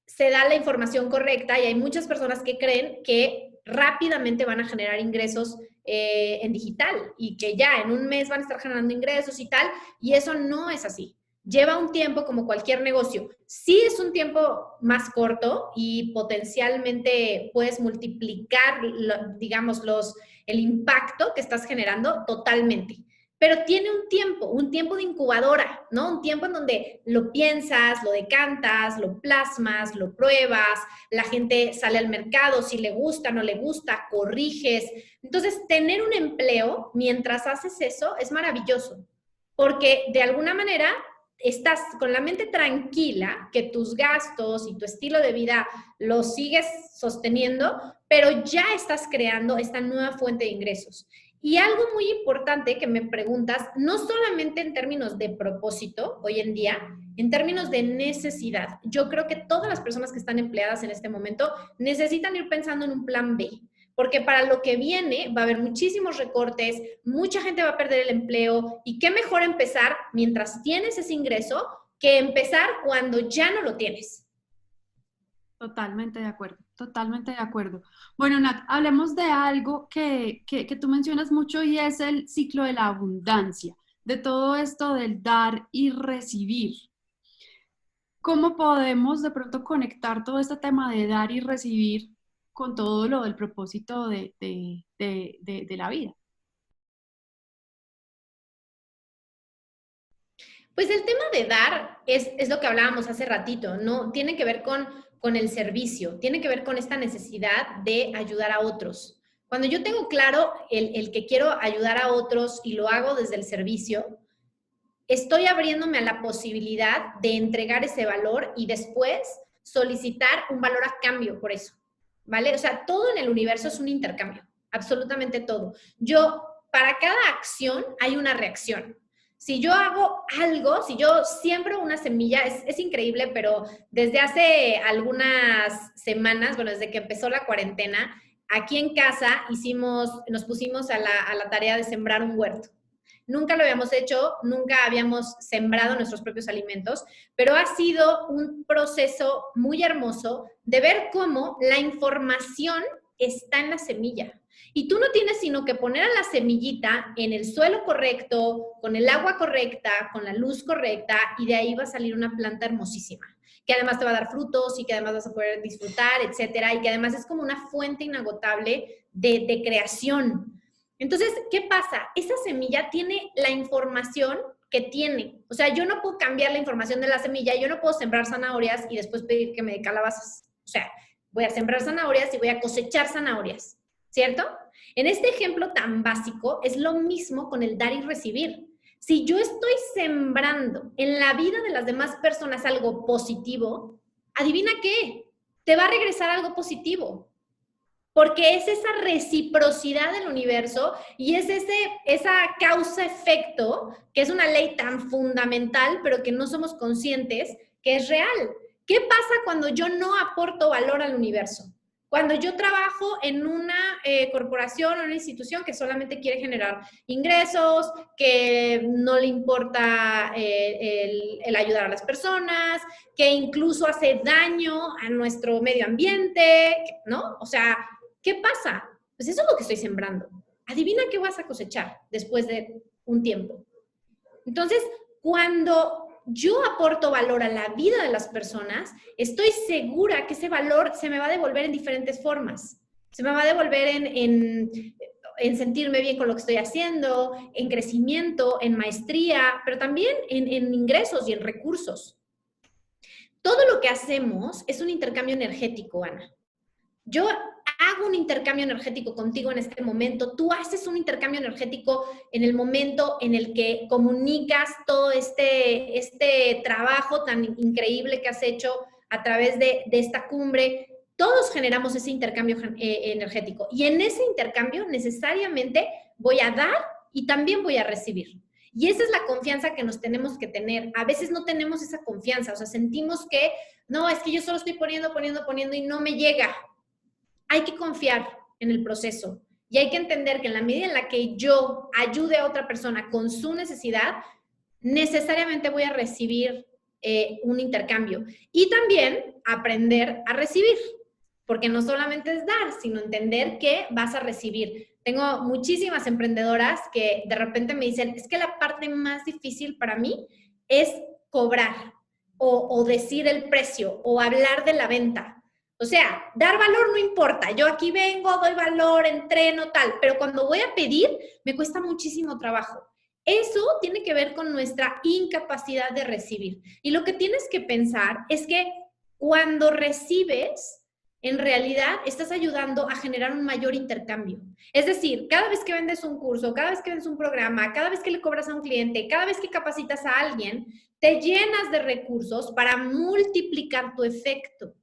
se da la información correcta y hay muchas personas que creen que rápidamente van a generar ingresos en digital y que ya en un mes van a estar generando ingresos y tal, y eso no es así. Lleva un tiempo como cualquier negocio. Sí es un tiempo más corto y potencialmente puedes multiplicar, digamos, el impacto que estás generando totalmente. Pero tiene un tiempo de incubadora, ¿no? Un tiempo en donde lo piensas, lo decantas, lo plasmas, lo pruebas, la gente sale al mercado, si le gusta, no le gusta, corriges. Entonces, tener un empleo mientras haces eso es maravilloso, porque de alguna manera estás con la mente tranquila, que tus gastos y tu estilo de vida los sigues sosteniendo, pero ya estás creando esta nueva fuente de ingresos. Y algo muy importante que me preguntas, no solamente en términos de propósito hoy en día, en términos de necesidad. Yo creo que todas las personas que están empleadas en este momento necesitan ir pensando en un plan B, porque para lo que viene va a haber muchísimos recortes, mucha gente va a perder el empleo y qué mejor empezar mientras tienes ese ingreso que empezar cuando ya no lo tienes. Totalmente de acuerdo, totalmente de acuerdo. Bueno, Nat, hablemos de algo que tú mencionas mucho y es el ciclo de la abundancia, de todo esto del dar y recibir. ¿Cómo podemos de pronto conectar todo este tema de dar y recibir con todo lo del propósito de la vida? Pues el tema de dar es lo que hablábamos hace ratito, ¿no? Tiene que ver con el servicio, tiene que ver con esta necesidad de ayudar a otros. Cuando yo tengo claro el que quiero ayudar a otros y lo hago desde el servicio, estoy abriéndome a la posibilidad de entregar ese valor y después solicitar un valor a cambio por eso, ¿vale? O sea, todo en el universo es un intercambio, absolutamente todo. Para cada acción hay una reacción. Si yo hago algo, si yo siembro una semilla, es increíble, pero desde hace algunas semanas, bueno, desde que empezó la cuarentena, aquí en casa nos pusimos a la tarea de sembrar un huerto. Nunca lo habíamos hecho, nunca habíamos sembrado nuestros propios alimentos, pero ha sido un proceso muy hermoso de ver cómo la información está en la semilla. Y tú no tienes sino que poner a la semillita en el suelo correcto, con el agua correcta, con la luz correcta, y de ahí va a salir una planta hermosísima, que además te va a dar frutos y que además vas a poder disfrutar, etcétera, y que además es como una fuente inagotable de creación. Entonces, ¿qué pasa? Esa semilla tiene la información que tiene. O sea, yo no puedo cambiar la información de la semilla, yo no puedo sembrar zanahorias y después pedir que me dé calabazas. O sea, voy a sembrar zanahorias y voy a cosechar zanahorias, ¿cierto? En este ejemplo tan básico, es lo mismo con el dar y recibir. Si yo estoy sembrando en la vida de las demás personas algo positivo, adivina qué, te va a regresar algo positivo. Porque es esa reciprocidad del universo y es esa causa-efecto, que es una ley tan fundamental, pero que no somos conscientes, que es real. ¿Qué pasa cuando yo no aporto valor al universo? Cuando yo trabajo en una corporación o una institución que solamente quiere generar ingresos, que no le importa el ayudar a las personas, que incluso hace daño a nuestro medio ambiente, ¿no? O sea, ¿qué pasa? Pues eso es lo que estoy sembrando. Adivina qué vas a cosechar después de un tiempo. Entonces, cuando yo aporto valor a la vida de las personas, estoy segura que ese valor se me va a devolver en diferentes formas. Se me va a devolver en sentirme bien con lo que estoy haciendo, en crecimiento, en maestría, pero también en ingresos y en recursos. Todo lo que hacemos es un intercambio energético, Ana. Yo hago un intercambio energético contigo en este momento, tú haces un intercambio energético en el momento en el que comunicas todo este trabajo tan increíble que has hecho a través de esta cumbre. Todos generamos ese intercambio energético y en ese intercambio necesariamente voy a dar y también voy a recibir. Y esa es la confianza que nos tenemos que tener. A veces no tenemos esa confianza, o sea, sentimos que no, es que yo solo estoy poniendo y no me llega. Hay que confiar en el proceso y hay que entender que en la medida en la que yo ayude a otra persona con su necesidad, necesariamente voy a recibir un intercambio y también aprender a recibir, porque no solamente es dar, sino entender que vas a recibir. Tengo muchísimas emprendedoras que de repente me dicen, es que la parte más difícil para mí es cobrar o decir el precio o hablar de la venta. O sea, dar valor no importa. Yo aquí vengo, doy valor, entreno, tal. Pero cuando voy a pedir, me cuesta muchísimo trabajo. Eso tiene que ver con nuestra incapacidad de recibir. Y lo que tienes que pensar es que cuando recibes, en realidad estás ayudando a generar un mayor intercambio. Es decir, cada vez que vendes un curso, cada vez que vendes un programa, cada vez que le cobras a un cliente, cada vez que capacitas a alguien, te llenas de recursos para multiplicar tu efecto.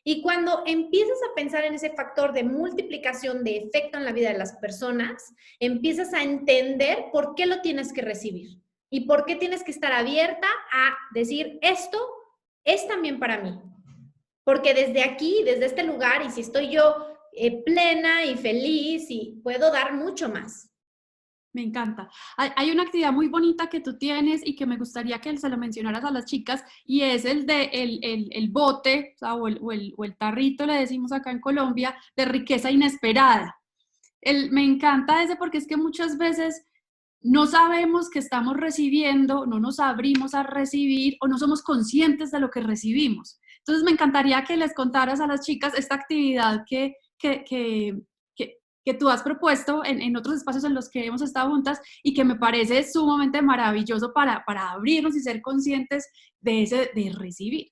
Y cuando empiezas a pensar en ese factor de multiplicación de efecto en la vida de las personas, empiezas a entender por qué lo tienes que recibir y por qué tienes que estar abierta a decir, esto es también para mí. Porque desde aquí, desde este lugar, y si estoy yo plena y feliz, y puedo dar mucho más. Me encanta. Hay una actividad muy bonita que tú tienes y que me gustaría que se lo mencionaras a las chicas, y es el de el bote, o el tarrito, le decimos acá en Colombia, de riqueza inesperada. Me encanta ese porque es que muchas veces no sabemos que estamos recibiendo, no nos abrimos a recibir o no somos conscientes de lo que recibimos. Entonces me encantaría que les contaras a las chicas esta actividad que tú has propuesto en otros espacios en los que hemos estado juntas y que me parece sumamente maravilloso para abrirnos y ser conscientes de recibir.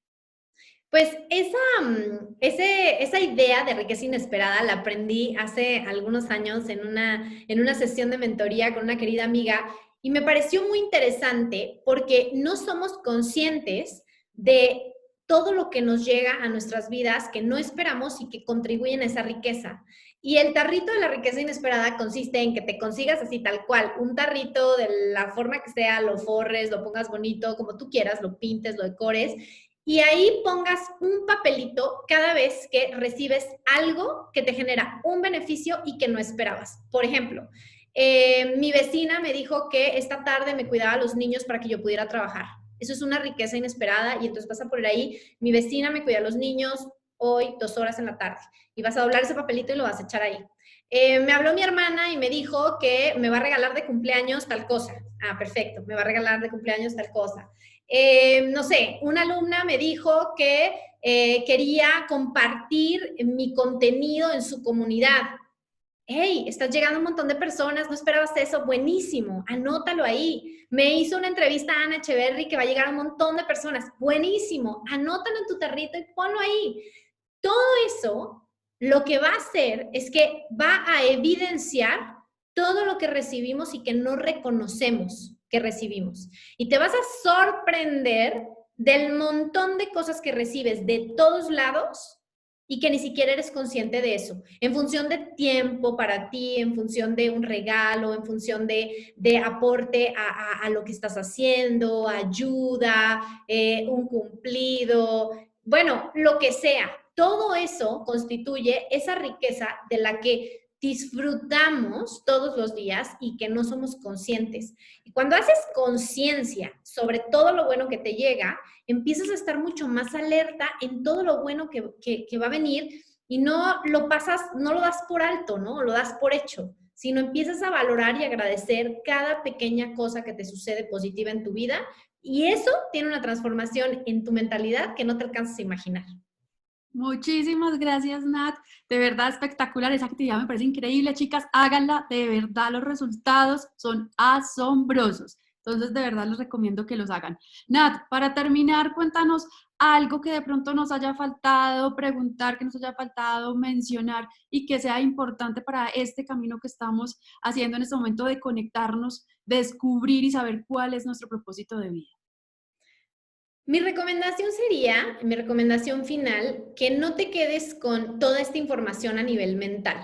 Pues esa idea de riqueza inesperada la aprendí hace algunos años en una sesión de mentoría con una querida amiga, y me pareció muy interesante porque no somos conscientes de todo lo que nos llega a nuestras vidas que no esperamos y que contribuyen a esa riqueza. Y el tarrito de la riqueza inesperada consiste en que te consigas así tal cual, un tarrito de la forma que sea, lo forres, lo pongas bonito, como tú quieras, lo pintes, lo decores, y ahí pongas un papelito cada vez que recibes algo que te genera un beneficio y que no esperabas. Por ejemplo, mi vecina me dijo que esta tarde me cuidaba a los niños para que yo pudiera trabajar. Eso es una riqueza inesperada, y entonces vas a poner ahí, mi vecina me cuida a los niños hoy 2 horas en la tarde, y vas a doblar ese papelito y lo vas a echar ahí. Me habló mi hermana y me dijo que me va a regalar de cumpleaños tal cosa. Ah, perfecto, me va a regalar de cumpleaños tal cosa. No sé, una alumna me dijo que quería compartir mi contenido en su comunidad. Hey, estás llegando a un montón de personas, no esperabas eso, buenísimo, anótalo ahí. Me hizo una entrevista a Ana Echeverry que va a llegar a un montón de personas, buenísimo, anótalo en tu tarrito y ponlo ahí. Todo eso lo que va a hacer es que va a evidenciar todo lo que recibimos y que no reconocemos que recibimos. Y te vas a sorprender del montón de cosas que recibes de todos lados y que ni siquiera eres consciente de eso, en función de tiempo para ti, en función de un regalo, en función de aporte a lo que estás haciendo, ayuda, un cumplido, bueno, lo que sea. Todo eso constituye esa riqueza de la que disfrutamos todos los días y que no somos conscientes. Y cuando haces conciencia sobre todo lo bueno que te llega, empiezas a estar mucho más alerta en todo lo bueno que va a venir, y no lo pasas, no lo das por alto, ¿no? Lo das por hecho, sino empiezas a valorar y agradecer cada pequeña cosa que te sucede positiva en tu vida, y eso tiene una transformación en tu mentalidad que no te alcanzas a imaginar. Muchísimas gracias, Nat. De verdad espectacular. Esa actividad me parece increíble. Chicas, háganla. De verdad, los resultados son asombrosos. Entonces, de verdad, les recomiendo que los hagan. Nat, para terminar, cuéntanos algo que de pronto nos haya faltado preguntar, que nos haya faltado mencionar y que sea importante para este camino que estamos haciendo en este momento de conectarnos, descubrir y saber cuál es nuestro propósito de vida. Mi recomendación sería, mi recomendación final, que no te quedes con toda esta información a nivel mental.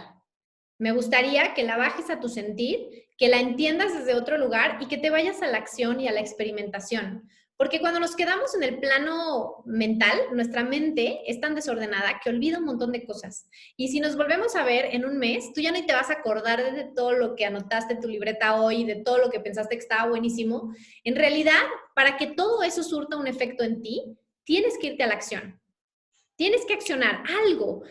Me gustaría que la bajes a tu sentir, que la entiendas desde otro lugar y que te vayas a la acción y a la experimentación. Porque cuando nos quedamos en el plano mental, nuestra mente es tan desordenada que olvida un montón de cosas. Y si nos volvemos a ver en un mes, tú ya ni te vas a acordar de todo lo que anotaste en tu libreta hoy, de todo lo que pensaste que estaba buenísimo. En realidad, para que todo eso surta un efecto en ti, tienes que irte a la acción. Tienes que accionar algo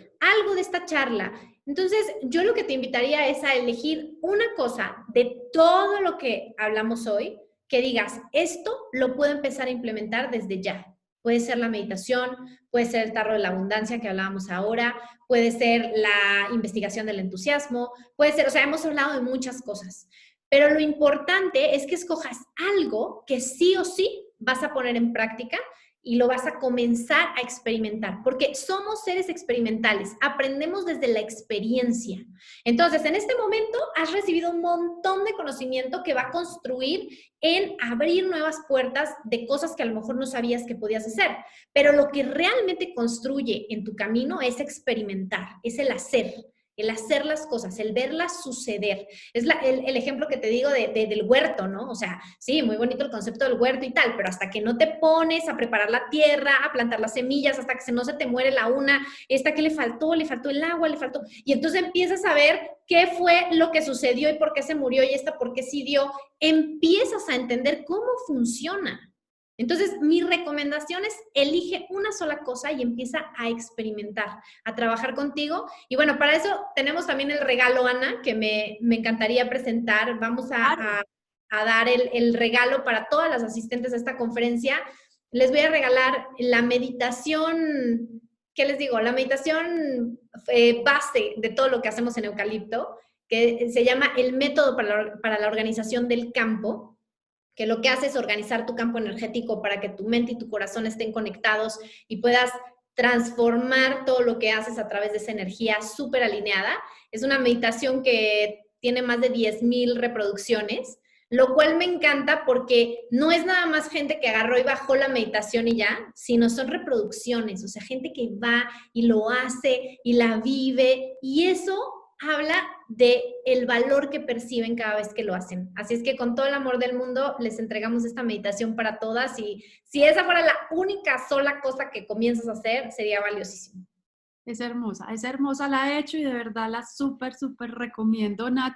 de esta charla. Entonces, yo lo que te invitaría es a elegir una cosa de todo lo que hablamos hoy, que digas, esto lo puedo empezar a implementar desde ya. Puede ser la meditación, puede ser el tarro de la abundancia que hablábamos ahora, puede ser la investigación del entusiasmo, puede ser, o sea, hemos hablado de muchas cosas. Pero lo importante es que escojas algo que sí o sí vas a poner en práctica y lo vas a comenzar a experimentar, porque somos seres experimentales, aprendemos desde la experiencia. Entonces, en este momento has recibido un montón de conocimiento que va a construir en abrir nuevas puertas de cosas que a lo mejor no sabías que podías hacer, pero lo que realmente construye en tu camino es experimentar, es el hacer las cosas, el verlas suceder. Es el ejemplo que te digo del huerto, ¿no? O sea, sí, muy bonito el concepto del huerto y tal, pero hasta que no te pones a preparar la tierra, a plantar las semillas, hasta que no se te muere la una, esta que le faltó el agua, le faltó, y entonces empiezas a ver qué fue lo que sucedió y por qué se murió y esta por qué sí dio, empiezas a entender cómo funciona. Entonces, mi recomendación es elige una sola cosa y empieza a experimentar, a trabajar contigo. Y bueno, para eso tenemos también el regalo, Ana, que me encantaría presentar. Vamos a dar el regalo para todas las asistentes a esta conferencia. Les voy a regalar la meditación, ¿qué les digo? La meditación base de todo lo que hacemos en Eucalipto, que se llama el método para la organización del campo, que lo que hace es organizar tu campo energético para que tu mente y tu corazón estén conectados y puedas transformar todo lo que haces a través de esa energía súper alineada. Es una meditación que tiene más de 10,000 reproducciones, lo cual me encanta porque no es nada más gente que agarró y bajó la meditación y ya, sino son reproducciones, o sea, gente que va y lo hace y la vive, y eso habla de el valor que perciben cada vez que lo hacen. Así es que con todo el amor del mundo les entregamos esta meditación para todas, y si esa fuera la única sola cosa que comienzas a hacer, sería valiosísimo. Es hermosa, la he hecho y de verdad la súper recomiendo, Nat.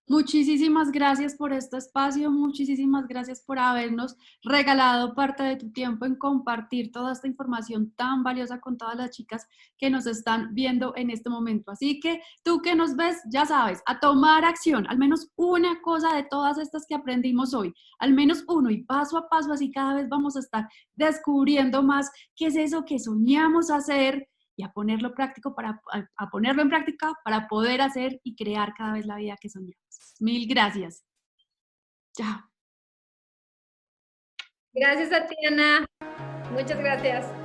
Muchísimas gracias por este espacio, muchísimas gracias por habernos regalado parte de tu tiempo en compartir toda esta información tan valiosa con todas las chicas que nos están viendo en este momento. Así que tú que nos ves, ya sabes, a tomar acción, al menos una cosa de todas estas que aprendimos hoy, al menos uno, y paso a paso, así cada vez vamos a estar descubriendo más qué es eso que soñamos hacer, y a ponerlo a ponerlo en práctica para poder hacer y crear cada vez la vida que soñamos. Mil gracias. Chao. Gracias a ti, Ana. Muchas gracias.